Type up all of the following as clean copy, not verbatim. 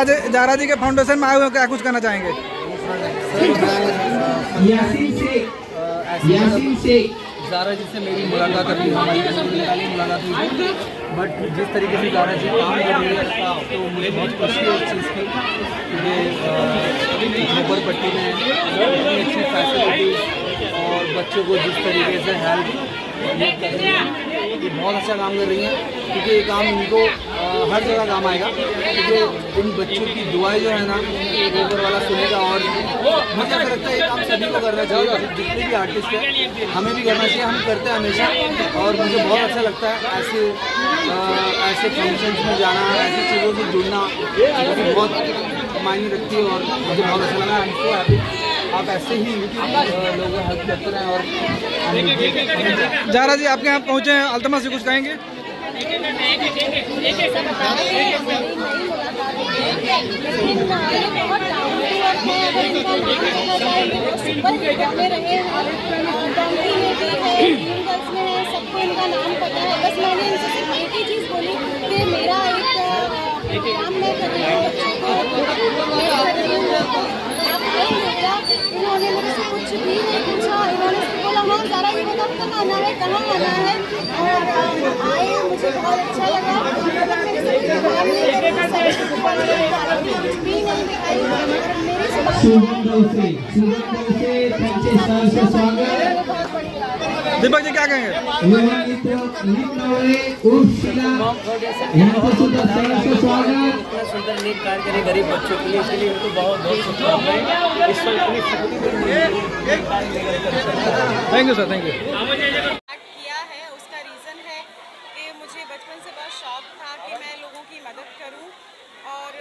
Zara जी के foundation में आए हुए, क्या कुछ कहना चाहेंगे? जारा जी से मेरी मुलाकात अभी हमारी मुलाकात हुई थी, बट जिस तरीके से जारा जी काम कर रही है तो मुझे बहुत खुशी है इस चीज़ की कि झोपड़पट्टी में इतनी अच्छी फैसिलिटीज़ और बच्चों को जिस तरीके से हेल्प ये कर रही है, ये बहुत अच्छा काम कर रही है, क्योंकि ये काम इनको हर जगह काम आएगा, क्योंकि इन बच्चों की दुआएं जो है ना ऊपर वाला सुनेगा। और मुझे ऐसा लगता है ये काम सभी को करना चाहिए, जितने भी आर्टिस्ट हैं हमें भी करना चाहिए, हम करते हैं हमेशा। और मुझे बहुत अच्छा लगता है ऐसे फंक्शंस में जाना, ऐसी चीज़ों से जुड़ना, मुझे बहुत मायने रखती है और मुझे बहुत अच्छा लगा। हमको आप ऐसे ही लोगों को हेल्प करते रहें। और जारा जी आपके यहाँ पहुँचे हैं, अल्तमश से कुछ कहेंगे? सबको इनका नाम पता है, बस मैंने इनसे सिर्फ एक ही चीज़ बोली कि मेरा एक काम मैं कर रही हूँ, इन्होंने मेरे से कुछ भी नहीं पूछा। इन्होंने बोला हाँ ज़रा ये बताओ कब आना है, कहाँ आना है, और आए, मुझे बहुत अच्छा लगा। मतलब मेरे से कुछ काम नहीं करे, कुछ भी नहीं दिखाई, मेरे से दीपक जी क्या कहेंगे? इतना सुंदर नेक कार्य करे गरीब बच्चों के लिए, इसलिए इनको बहुत बहुत शुभकामनाएं। Thank you sir, thank you. किया है उसका रीज़न है कि मुझे बचपन से बहुत शौक था कि मैं लोगों की मदद करूं, और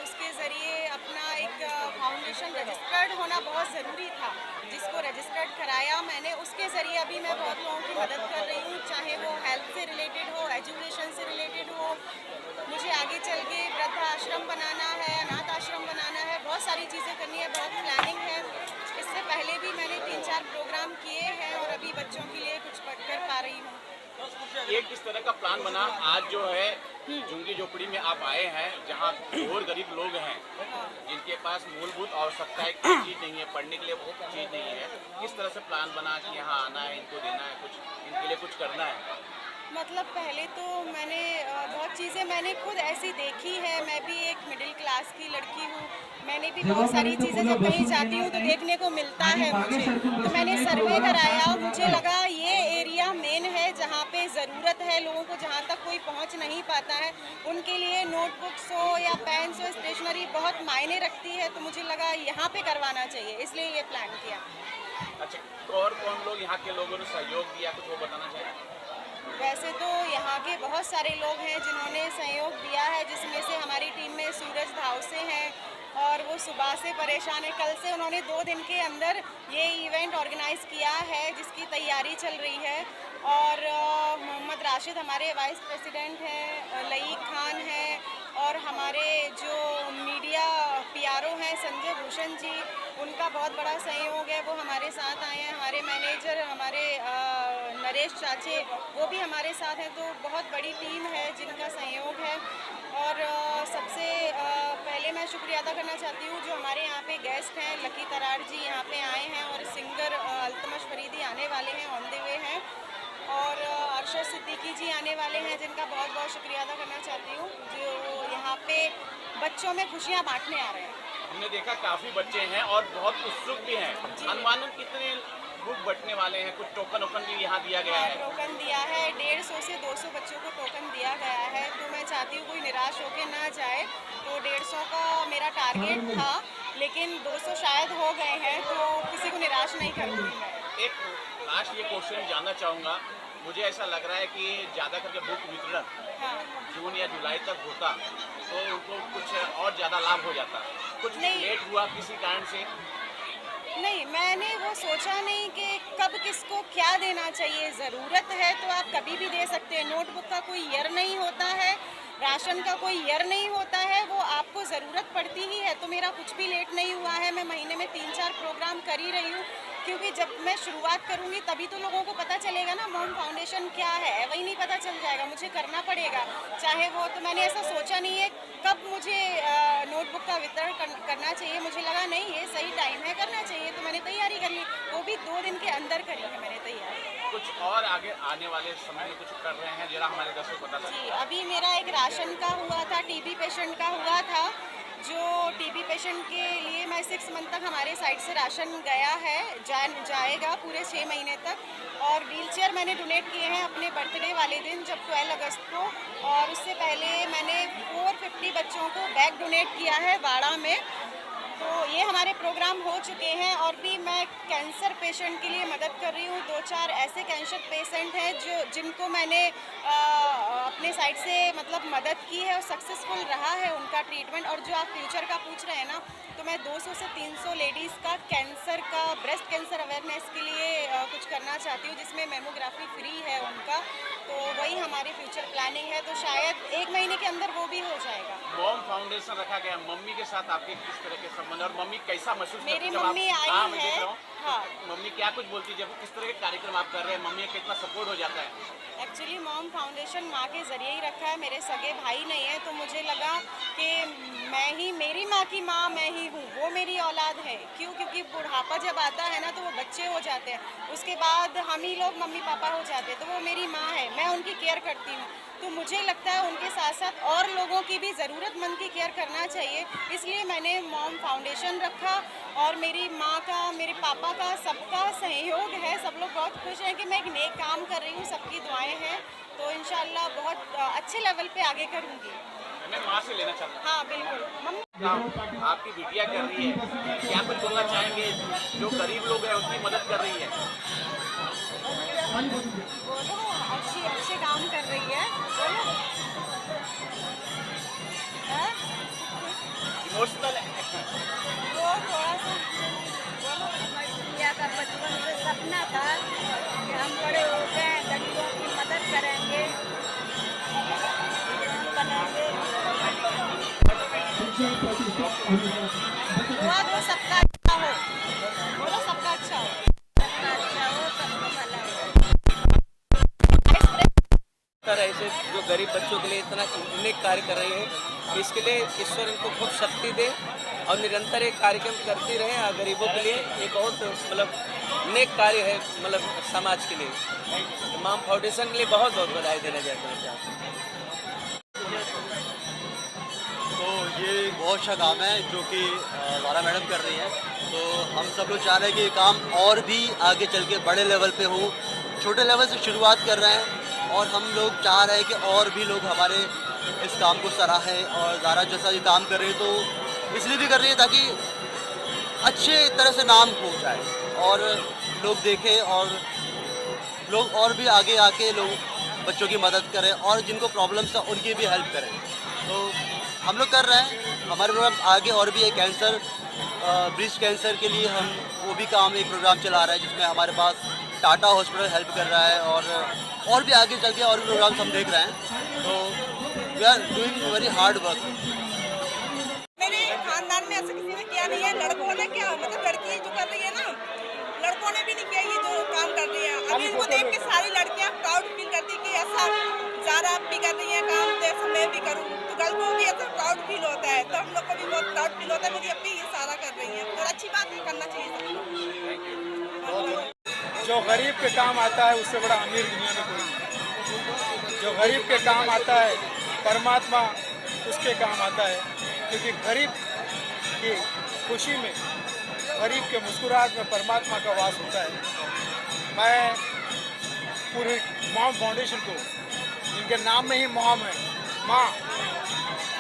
उसके ज़रिए अपना एक फाउंडेशन रजिस्टर्ड होना बहुत ज़रूरी था, जिसको रजिस्टर्ड कराया मैंने। उसके ज़रिए अभी मैं बहुत लोगों की मदद कर रही हूँ, चाहे वो हेल्थ से रिलेटेड हो, एजुकेशन से रिलेटेड हो। मुझे आगे चल के वृद्धाश्रम बनाना है, अनाथ आश्रम बनाना है, बहुत सारी चीज़ें करनी है, बहुत प्लानिंग है। इससे पहले भी मैंने 3-4 प्रोग्राम किए हैं और अभी बच्चों के लिए कुछ कर पा रही हूँ। ये किस तरह का प्लान बना आज जो है झुग्गी झोपड़ी में आप आए हैं, जहाँ और गरीब लोग हैं जिनके पास मूलभूत आवश्यकताएं कोई चीज़ नहीं है, पढ़ने के लिए वो चीज़ नहीं है, किस तरह से प्लान बना कि यहाँ आना है, इनको देना है, कुछ इनके लिए कुछ करना है? मतलब पहले तो मैंने बहुत चीज़ें मैंने खुद ऐसी देखी है, मैं भी एक मिडिल क्लास की लड़की हूँ, मैंने भी बहुत सारी चीज़ें जब कहीं जाती हूँ तो देखने को मिलता है मुझे। तो मैंने सर्वे कराया, मुझे लगा ये एरिया मेन है जहाँ पे ज़रूरत है लोगों को, जहाँ तक कोई पहुँच नहीं पाता है, उनके लिए नोटबुक्स हो या पेन्स हो, स्टेशनरी बहुत मायने रखती है। तो मुझे लगा यहाँ पे करवाना चाहिए, इसलिए ये प्लान किया। अच्छा, तो और कौन लोग यहाँ के लोगों ने सहयोग दिया, कुछ वो बताना चाहिए? वैसे तो यहाँ के बहुत सारे लोग हैं जिन्होंने सहयोग दिया है, जिसमें से हमारी टीम में सूरज धावसे हैं, और वो सुबह से परेशान है। कल से उन्होंने 2 दिन के अंदर ये इवेंट ऑर्गेनाइज़ किया है, जिसकी तैयारी चल रही है। और मोहम्मद राशिद हमारे वाइस प्रेसिडेंट हैं, लईक खान हैं, और हमारे जो मीडिया पीआरओ हैं संजय भूषण जी, उनका बहुत बड़ा सहयोग है, वो हमारे साथ आए हैं। हमारे मैनेजर हमारे नरेश चाचे, वो भी हमारे साथ हैं। तो बहुत बड़ी टीम है जिनका सहयोग है। और सबसे पहले मैं शुक्रिया अदा करना चाहती हूँ जो हमारे यहाँ पे गेस्ट हैं, लकी तरार जी यहाँ पे आए हैं, और सिंगर अल्तमश फरीदी आने वाले हैं, ऑन द वे हैं, और अरशद सिद्दीकी जी आने वाले हैं, जिनका बहुत बहुत शुक्रिया अदा करना चाहती हूँ, जो यहाँ पे बच्चों में खुशियाँ बांटने आ रहे हैं। हमने देखा काफ़ी बच्चे हैं और बहुत उत्सुक भी हैं, अनुमानन कितने बुक बंटने वाले हैं? कुछ टोकन भी यहाँ दिया गया है? टोकन दिया है, 150 से 200 बच्चों को टोकन दिया गया है। तो मैं चाहती हूँ कोई निराश होकर ना जाए। तो 150 का मेरा टारगेट था, लेकिन 200 शायद हो गए हैं, तो किसी को निराश नहीं करूँगी मैं। एक लास्ट ये क्वेश्चन जानना चाहूँगा, मुझे ऐसा लग रहा है कि ज़्यादा करके बुक वितरण जून या जुलाई तक होता तो उनको कुछ और ज़्यादा लाभ हो जाता, कुछ लेट हुआ किसी कारण से? नहीं, मैंने वो सोचा नहीं कि कब किसको क्या देना चाहिए। ज़रूरत है तो आप कभी भी दे सकते हैं। नोटबुक का कोई ईयर नहीं होता है, राशन का कोई ईयर नहीं होता है, वो आपको ज़रूरत पड़ती ही है। तो मेरा कुछ भी लेट नहीं हुआ है, मैं महीने में 3-4 प्रोग्राम कर ही रही हूँ, क्योंकि जब मैं शुरुआत करूँगी तभी तो लोगों को पता चलेगा ना मॉम फाउंडेशन क्या है, वही नहीं पता चल जाएगा, मुझे करना पड़ेगा। चाहे वो तो मैंने ऐसा सोचा नहीं है कब मुझे नोटबुक का वितरण करना चाहिए, मुझे लगा नहीं ये सही टाइम है करना चाहिए, तो मैंने तैयारी कर ली, वो भी 2 दिन के अंदर करी है मैंने तैयारी। कुछ और आगे आने वाले समय में कुछ कर रहे हैं जरा हमारे दर्शकों को बता सकते जी, अभी मेरा एक राशन का हुआ था, टीबी पेशेंट का हुआ था, जो टीबी पेशेंट के लिए मैं 6 मंथ तक हमारे साइड से राशन गया है, जाएगा पूरे 6 महीने तक। और व्हीलचेयर मैंने डोनेट किए हैं अपने बर्थडे वाले दिन जब 12 अगस्त को, और उससे पहले मैंने 450 बच्चों को बैग डोनेट किया है वाड़ा में। तो ये हमारे प्रोग्राम हो चुके हैं, और भी मैं कैंसर पेशेंट के लिए मदद कर रही हूँ। 2-4 ऐसे कैंसर पेशेंट हैं जिनको मैंने अपने साइड से मतलब मदद की है और सक्सेसफुल रहा है उनका ट्रीटमेंट। और जो आप फ्यूचर का पूछ रहे हैं ना, तो मैं 200 से 300 लेडीज़ का कैंसर का, ब्रेस्ट कैंसर अवेयरनेस के लिए कुछ करना चाहती हूँ, जिसमें मेमोग्राफी फ्री है उनका। तो वही हमारी फ्यूचर प्लानिंग है, तो शायद 1 महीने के अंदर वो भी हो जाएगा। मॉम फाउंडेशन रखा गया, मम्मी के साथ आपके किस तरह के संबंध, और मम्मी कैसा महसूस करती मेरी है जब मम्मी आप- आई हाँ, मैं है। देख रहा हूँ। हाँ, मम्मी क्या कुछ बोलती है जब किस तरह के कार्यक्रम आप कर रहे हैं, मम्मी का कितना सपोर्ट हो जाता है? एक्चुअली मॉम फाउंडेशन माँ के ज़रिए ही रखा है, मेरे सगे भाई नहीं है, तो मुझे लगा कि मैं ही, मेरी माँ की माँ मैं ही हूँ, वो मेरी औलाद है। क्यों? क्योंकि बुढ़ापा जब आता है ना तो वो बच्चे हो जाते हैं, उसके बाद हम ही लोग मम्मी पापा हो जाते हैं, तो वो मेरी माँ है, मैं उनकी केयर करती हूँ। तो मुझे लगता है उनके साथ साथ और लोगों की भी ज़रूरतमंद की केयर करना चाहिए, इसलिए मैंने मॉम फाउंडेशन रखा। और मेरी माँ का, मेरे पापा का, सबका सहयोग है, सब लोग बहुत खुश हैं कि मैं एक नेक काम कर रही हूँ, सबकी दुआएं हैं, तो इंशाल्लाह बहुत अच्छे लेवल पे आगे करूँगी। मैं माँ से लेना चाहता हाँ बिल्कुल। हूँ, आपकी बिटिया कर रही है, क्या कुछ बोलना चाहेंगे? जो गरीब लोग हैं उनकी मदद कर रही है। बोलो, अच्छे काम कर रही है, बोलो। हाँ? इमोशनल है। वो थोड़ा सा बोलो। भैया का बचपन से सपना था कि हम बड़े हो गए गरीबों की मदद करेंगे, बनेंगे। दुआ दो सबका अच्छा हो, बोलो सबका अच्छा हो। सबका अच्छा हो, सबका भला हो। ऐसे जो गरीब बच्चों के लिए इतना नेक कार्य कर रही है, इसके लिए ईश्वर इनको खूब शक्ति दे और निरंतर एक कार्यक्रम करती रहे गरीबों के लिए। ये बहुत मतलब नेक कार्य है, मतलब समाज के लिए। मॉम फाउंडेशन के लिए बहुत बहुत बधाई देना चाहता हूँ। तो ये बहुत अच्छा काम है जो कि लारा मैडम कर रही हैं। तो हम सब लोग चाह रहे हैं कि ये काम और भी आगे चल के बड़े लेवल पे हो। छोटे लेवल से शुरुआत कर रहे हैं और हम लोग चाह रहे हैं कि और भी लोग हमारे इस काम को सराहें। और ज़ारा जैसा ये काम कर रही है तो इसलिए भी कर रही है ताकि अच्छे तरह से नाम हो जाए और लोग देखें और लोग और भी आगे आके लोग बच्चों की मदद करें और जिनको प्रॉब्लम्स है उनकी भी हेल्प करें। तो हम लोग कर रहे हैं, हमारे प्रोग्राम आगे और भी है। कैंसर, ब्रेस्ट कैंसर के लिए हम वो भी काम, एक प्रोग्राम चला रहा है जिसमें हमारे पास टाटा हॉस्पिटल हेल्प कर रहा है और भी आगे चल के और भी प्रोग्राम्स हम देख रहे हैं। तो we are doing very hard work. मेरे खानदान में ऐसा किसी ने किया नहीं है। लड़कों ने क्या, मतलब लड़की जो कर रही है ना, लड़कों ने भी नहीं किया ये जो काम कर रही है। अभी इनको देख के सारी लड़कियां प्राउड फील करती कि ऐसा ज़ारा भी कर रही है काम, तो ऐसा मैं भी करूँ। तो गर्ल्स को भी ऐसा प्राउड फील होता है, तो हम लोग को भी बहुत प्राउड फील होता है। मेरी अभी ये सारा कर रही है और अच्छी बात है, करना चाहिए सबको। जो गरीब के काम आता है उससे बड़ा अमीर दुनिया में कोई नहीं। जो गरीब के काम आता है परमात्मा उसके काम आता है, क्योंकि गरीब की खुशी में, गरीब के मुस्कुराहट में परमात्मा का वास होता है। मैं पूरी मॉम फाउंडेशन को, जिनके नाम में ही मॉम है, माँ,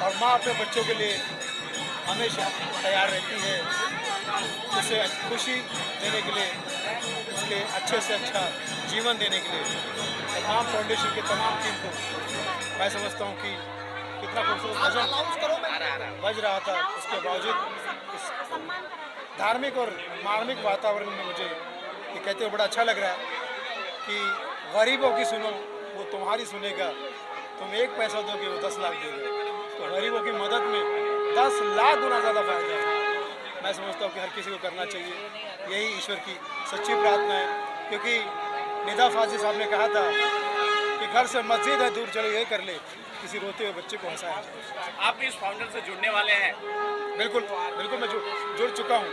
और माँ अपने बच्चों के लिए हमेशा तैयार रहती है, उसे खुशी देने के लिए, उसके अच्छे से अच्छा जीवन देने के लिए। तमाम फाउंडेशन के तमाम टीम को मैं समझता हूँ कि कितना खूबसूरत भजन बज रहा था, उसके बावजूद इस धार्मिक और मार्मिक वातावरण में मुझे ये कहते हुए बड़ा अच्छा लग रहा है कि गरीबों की सुनो वो तुम्हारी सुनेगा, तुम 1 पैसा दोगे वो 10 लाख देगा। तो गरीबों की मदद में 10 लाख गुना ज़्यादा फायदा है। मैं समझता हूँ कि हर किसी को करना चाहिए। यही ईश्वर की सच्ची प्रार्थना है, क्योंकि निदा फाजिल साहब ने कहा था कि घर से मस्जिद है दूर, चलो ये कर ले, किसी रोते हुए बच्चे को हंसाया। आप भी इस फाउंडर से जुड़ने वाले हैं? बिल्कुल बिल्कुल, मैं जुड़ चुका हूँ।